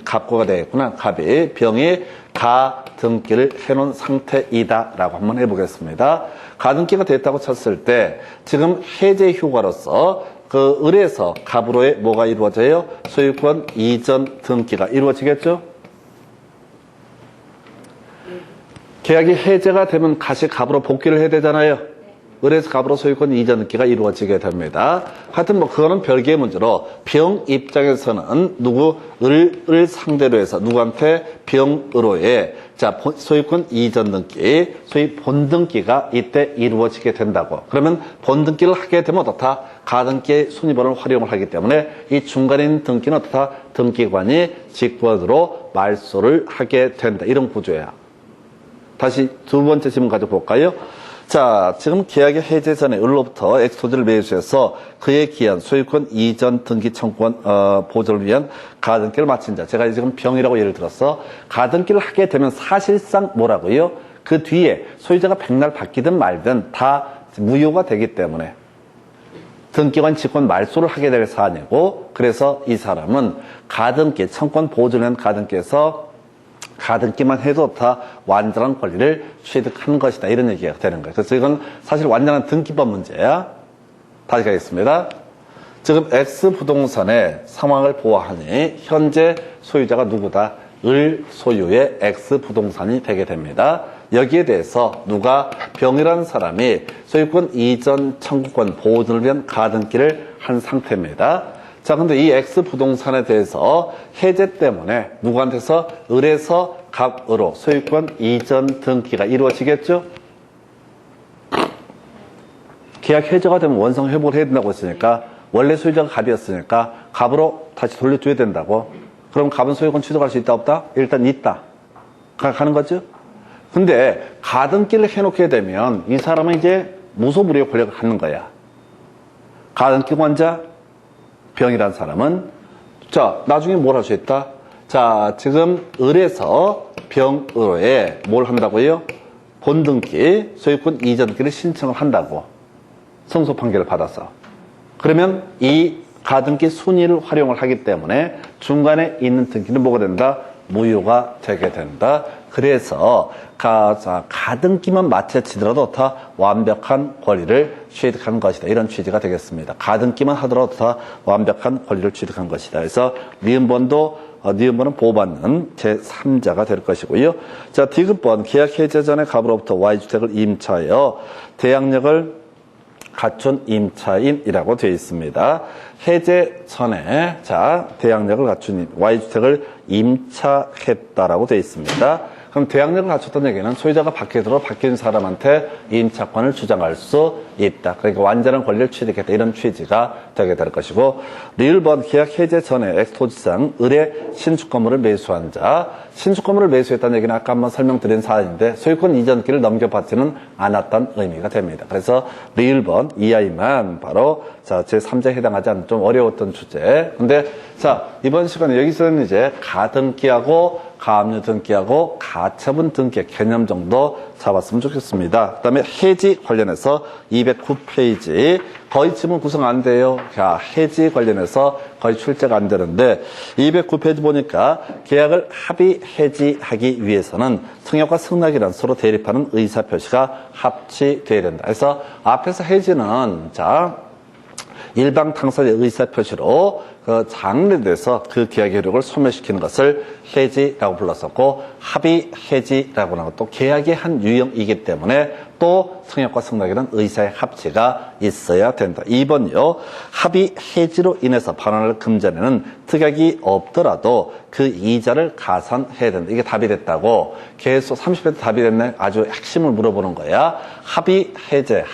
갑고가 되겠구나. 갑이 병이 가등기를 해놓은 상태이다라고 한번 해보겠습니다. 가등기가 됐다고 쳤을 때 지금 해제 효과로서 그 을에서 갑으로의 뭐가 이루어져요? 소유권 이전 등기가 이루어지겠죠? 계약이 해제가 되면 다시 갑으로 복귀를 해야 되잖아요. 을에서 갑으로 소유권 이전 등기가 이루어지게 됩니다. 하여튼 뭐 그거는 별개의 문제로 병 입장에서는 을을 상대로 해서 누구한테 병으로의 자 소유권 이전 등기, 소위 본등기가 이때 이루어지게 된다고. 그러면 본등기를 하게 되면 어떻다? 가등기의 순위번호를 활용을 하기 때문에 이 중간인 등기는 어떻다? 등기관이 직권으로 말소를 하게 된다. 이런 구조야. 다시 두 번째 질문 가져볼까요? 자, 지금 계약의 해제 전에 을로부터 X토지를 매수해서 그에 기한 소유권 이전 등기 청구권 보존을 위한 가등기를 마친 자. 제가 지금 병이라고 예를 들어서 가등기를 하게 되면 사실상 뭐라고요? 그 뒤에 소유자가 백날 바뀌든 말든 다 무효가 되기 때문에 등기관 직권 말소를 하게 될 사안이고, 그래서 이 사람은 가등기 청구권 보존을 위한 가등기에서 가등기만 해도 다 완전한 권리를 취득한 것이다. 이런 얘기가 되는 거예요. 그래서 이건 사실 완전한 등기법 문제야. 다시 가겠습니다. 지금 X 부동산의 상황을 보아하니 현재 소유자가 누구다? 을 소유의 X 부동산이 되게 됩니다. 여기에 대해서 누가 병이라는 사람이 소유권 이전 청구권 보존을 위한 가등기를 한 상태입니다. 자, 근데 이 X 부동산에 대해서 해제 때문에 누구한테서 을에서 갑으로 소유권 이전 등기가 이루어지겠죠? 계약 해제가 되면 원상 회복을 해야 된다고 했으니까 원래 소유자가 갑이었으니까 갑으로 다시 돌려줘야 된다고. 그럼 갑은 소유권 취득할 수 있다 없다? 일단 있다. 가는 거죠? 근데 가등기를 해놓게 되면 이 사람은 이제 무소불위의 권력을 갖는 거야. 가등기 권자 병이라는 사람은 자, 나중에 뭘 할 수 있다? 자, 지금 을에서 병으로에 뭘 한다고요? 본등기, 소유권 이전기를 신청을 한다고. 승소 판결을 받아서. 그러면 이 가등기 순위를 활용을 하기 때문에 중간에 있는 등기는 뭐가 된다? 무효가 되게 된다. 그래서 가등기만 마치더라도 다 완벽한 권리를 취득한 것이다. 이런 취지가 되겠습니다. 가등기만 하더라도 다 완벽한 권리를 취득한 것이다. 그래서 니은번은 보호받는 제3자가 될 것이고요. 자, 디귿번 계약 해제 전에 갑으로부터 Y주택을 임차하여 대항력을 갖춘 임차인이라고 되어 있습니다. 해제 전에 대항력을 갖춘 Y주택을 임차했다라고 되어 있습니다. 그럼 대항력을 갖췄다는 얘기는 소유자가 밖에 바뀐 사람한테 임차권을 주장할 수 있다. 그러니까 완전한 권리를 취득했다. 이런 취지가 되게 될 것이고, 리을번 계약 해제 전에 X토지상 을의 신축 건물을 매수한 자. 신축 건물을 매수했다는 얘기는 아까 한번 설명드린 사안인데 소유권 이전기를 넘겨받지는 않았다는 의미가 됩니다. 그래서 리을번 이하이만 바로 제3자에 해당하지 않는 좀 어려웠던 주제. 근데 이번 시간에 여기서는 이제 가등기하고 가압류 등기하고 가처분 등기의 개념 정도 잡았으면 좋겠습니다. 그 다음에 해지 관련해서 209페이지 거의 지문 구성 안 돼요. 해지 관련해서 거의 출제가 안 되는데 209페이지 보니까 계약을 합의 해지하기 위해서는 승역과 승낙이란 서로 대립하는 의사표시가 합치돼야 된다. 그래서 앞에서 해지는 일방 당사자의 의사표시로 장래돼서 그 계약 효력을 소멸시키는 것을 해지라고 불렀었고, 합의 해지라고 하는 것도 계약의 한 유형이기 때문에 또 승역과 승낙이라는 의사의 합치가 있어야 된다. 2번요. 합의 해지로 인해서 반환을 금전에는 특약이 없더라도 그 이자를 가산해야 된다. 이게 답이 됐다고. 계속 30회 때 답이 됐네. 아주 핵심을 물어보는 거야. 합의 해제에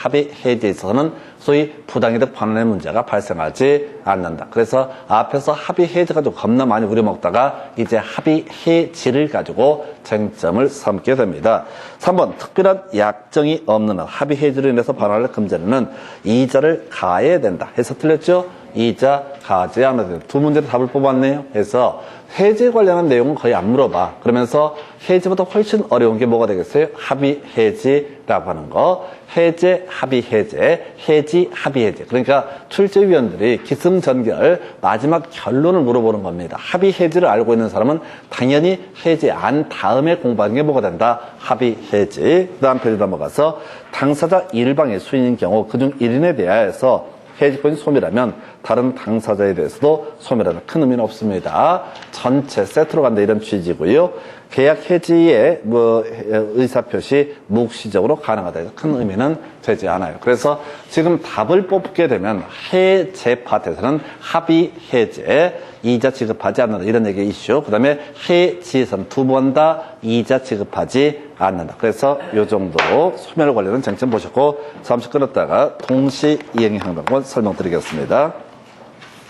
있어서는 소위 부당이득 반환의 문제가 발생하지 않는다. 그래서 앞에서 합의 해제 가지고 겁나 많이 우려먹다가 이제 합의 해지를 가지고 쟁점을 삼게 됩니다. 3번 특별한 약정이 없는 한 합의 해지로 인해서 반환을 금전에는 이자를 가해야 된다. 해서 틀렸죠? 이자 가하지 않아도 된다. 두 문제로 답을 뽑았네요. 그래서 해제 관련한 내용은 거의 안 물어봐. 그러면서 해지보다 훨씬 어려운 게 뭐가 되겠어요? 합의 해지라고 하는 거. 해제, 합의 해제, 해지, 합의 해제. 그러니까 출제위원들이 기승전결 마지막 결론을 물어보는 겁니다. 합의 해지를 알고 있는 사람은 당연히 해제한 다음에 공부하는 게 뭐가 된다? 합의 해지. 그 다음 페이지 넘어가서 당사자 일방의 수인인 경우 그중 1인에 대하여서 해지권이 소멸하면 다른 당사자에 대해서도 소멸하는 큰 의미는 없습니다. 전체 세트로 간다 이런 취지고요. 계약 해지의 의사표시 묵시적으로 가능하다 해서 큰 의미는 되지 않아요. 그래서 지금 답을 뽑게 되면 해제 파트에서는 합의 해제, 이자 지급하지 않는다 이런 얘기 이슈. 그 다음에 해지에서는 두 번 다 이자 지급하지 않는다. 그래서 이 정도로 소멸 관련된 쟁점 보셨고 잠시 끊었다가 동시 이행 행동권 설명드리겠습니다.